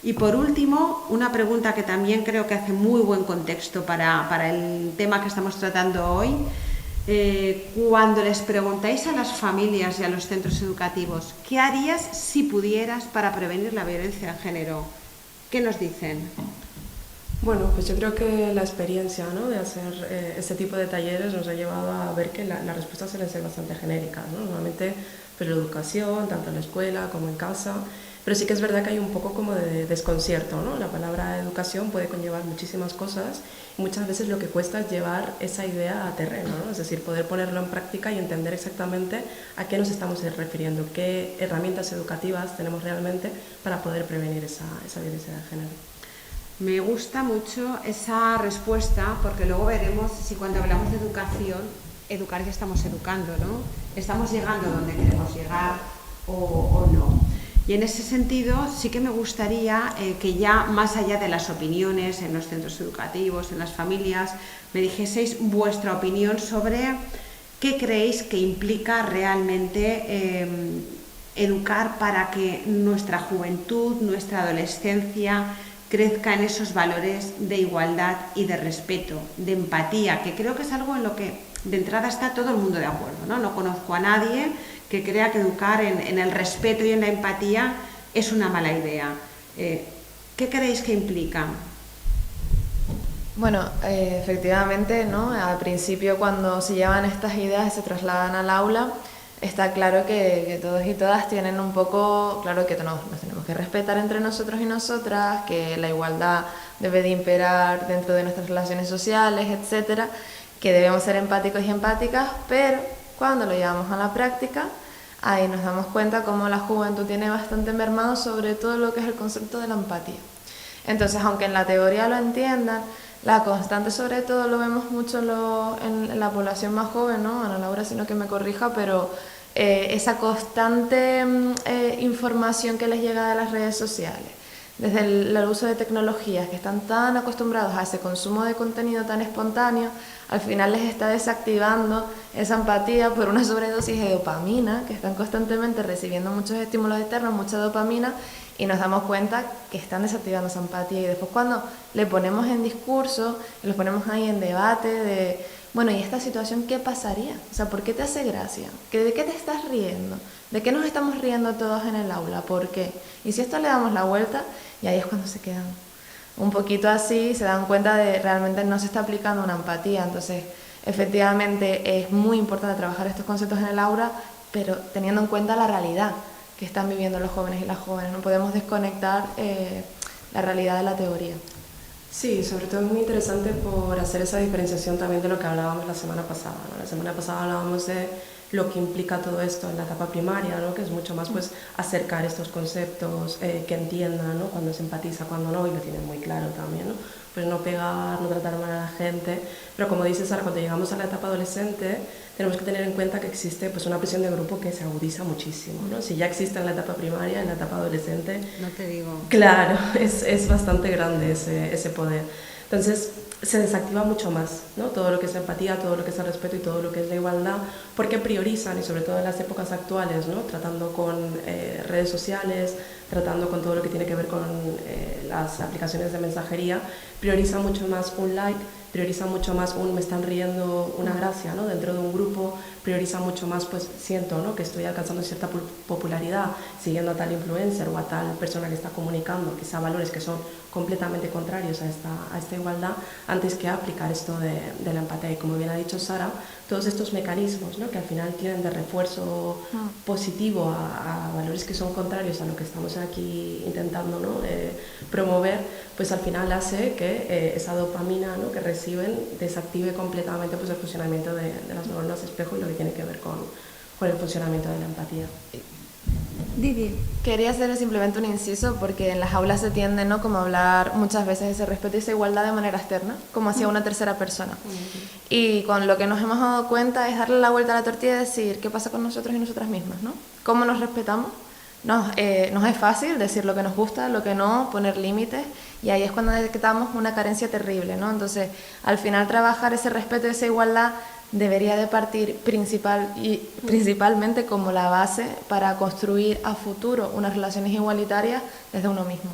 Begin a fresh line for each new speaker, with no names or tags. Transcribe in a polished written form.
Y por último, una pregunta que también creo que hace muy buen contexto para el tema que estamos tratando hoy. Cuando les preguntáis a las familias y a los centros educativos, ¿qué harías si pudieras para prevenir la violencia de género? ¿Qué nos dicen?
Bueno, pues yo creo que la experiencia, ¿no?, de hacer este tipo de talleres nos ha llevado a ver que las respuestas suelen ser bastante genéricas, ¿no? Normalmente, pues la educación, tanto en la escuela como en casa, pero sí que es verdad que hay un poco como de desconcierto, ¿no? La palabra educación puede conllevar muchísimas cosas y muchas veces lo que cuesta es llevar esa idea a terreno, ¿no? Es decir, poder ponerlo en práctica y entender exactamente a qué nos estamos refiriendo, qué herramientas educativas tenemos realmente para poder prevenir esa violencia de género.
Me gusta mucho esa respuesta porque luego veremos si cuando hablamos de educación, educar ya estamos educando, ¿no? Estamos llegando donde queremos llegar o no. Y en ese sentido sí que me gustaría que ya más allá de las opiniones en los centros educativos, en las familias, me dijeseis vuestra opinión sobre qué creéis que implica realmente educar para que nuestra juventud, nuestra adolescencia crezca en esos valores de igualdad y de respeto, de empatía, que creo que es algo en lo que de entrada está todo el mundo de acuerdo, ¿no? No conozco a nadie que crea que educar en el respeto y en la empatía es una mala idea. ¿Qué creéis que implica?
Bueno, efectivamente, ¿no? Al principio cuando se llevan estas ideas y se trasladan al aula, está claro que todos y todas tienen un poco, claro que nos tenemos que respetar entre nosotros y nosotras, que la igualdad debe de imperar dentro de nuestras relaciones sociales, etcétera, que debemos ser empáticos y empáticas, pero cuando lo llevamos a la práctica, ahí nos damos cuenta cómo la juventud tiene bastante mermado sobre todo lo que es el concepto de la empatía. Entonces, aunque en la teoría lo entiendan, la constante sobre todo lo vemos mucho en la población más joven, ¿no? Ana Laura, sino que me corrija, pero esa constante información que les llega de las redes sociales, desde el uso de tecnologías que están tan acostumbrados a ese consumo de contenido tan espontáneo, al final les está desactivando esa empatía por una sobredosis de dopamina, que están constantemente recibiendo muchos estímulos externos, mucha dopamina, y nos damos cuenta que están desactivando esa empatía. Y después cuando le ponemos en discurso, los ponemos ahí en debate de, bueno, ¿y esta situación qué pasaría? O sea, ¿por qué te hace gracia? ¿De qué te estás riendo? ¿De qué nos estamos riendo todos en el aula? ¿Por qué? Y si esto le damos la vuelta, y ahí es cuando se quedan un poquito así, se dan cuenta de realmente no se está aplicando una empatía. Entonces, efectivamente es muy importante trabajar estos conceptos en el aula, pero teniendo en cuenta la realidad que están viviendo los jóvenes y las jóvenes. No podemos desconectar la realidad de la teoría.
Sí, sobre todo es muy interesante por hacer esa diferenciación también de lo que hablábamos la semana pasada, ¿no? La semana pasada hablábamos de lo que implica todo esto en la etapa primaria, ¿no? Que es mucho más pues acercar estos conceptos, que entiendan, ¿no? Cuando se empatiza, cuando no, y lo tienen muy claro también, ¿no? Pues no pegar, no tratar mal a la gente, pero como dices Sara, cuando llegamos a la etapa adolescente tenemos que tener en cuenta que existe pues una presión de grupo que se agudiza muchísimo, ¿no? Si ya existe en la etapa primaria, en la etapa adolescente,
No te digo.
claro, es bastante grande ese poder. Entonces se desactiva mucho más, ¿no? Todo lo que es la empatía, todo lo que es el respeto y todo lo que es la igualdad, porque priorizan, y sobre todo en las épocas actuales, ¿no? Tratando con redes sociales, tratando con todo lo que tiene que ver con las aplicaciones de mensajería, priorizan mucho más un like, prioriza mucho más un me están riendo una gracia, ¿no? Dentro de un grupo, prioriza mucho más, pues siento, ¿no? Que estoy alcanzando cierta popularidad siguiendo a tal influencer o a tal persona que está comunicando quizá valores que son completamente contrarios a esta igualdad, antes que aplicar esto de la empatía. Y como bien ha dicho Sara, todos estos mecanismos, ¿no? Que al final tienen de refuerzo positivo a valores que son contrarios a lo que estamos aquí intentando, ¿no? Promover, pues al final hace que esa dopamina, ¿no? Que reciben desactive completamente pues el funcionamiento de las neuronas espejo y lo que tiene que ver con el funcionamiento de la empatía.
Didi, quería hacer simplemente un inciso porque en las aulas se tiende, ¿no? Como a hablar muchas veces ese respeto y esa igualdad de manera externa, como hacia una tercera persona. Y con lo que nos hemos dado cuenta es darle la vuelta a la tortilla y decir qué pasa con nosotros y nosotras mismas, ¿no? ¿Cómo nos respetamos? Nos es fácil decir lo que nos gusta, lo que no, poner límites, y ahí es cuando detectamos una carencia terrible, ¿no? Entonces, al final trabajar ese respeto y esa igualdad debería de partir principalmente como la base para construir a futuro unas relaciones igualitarias desde uno mismo.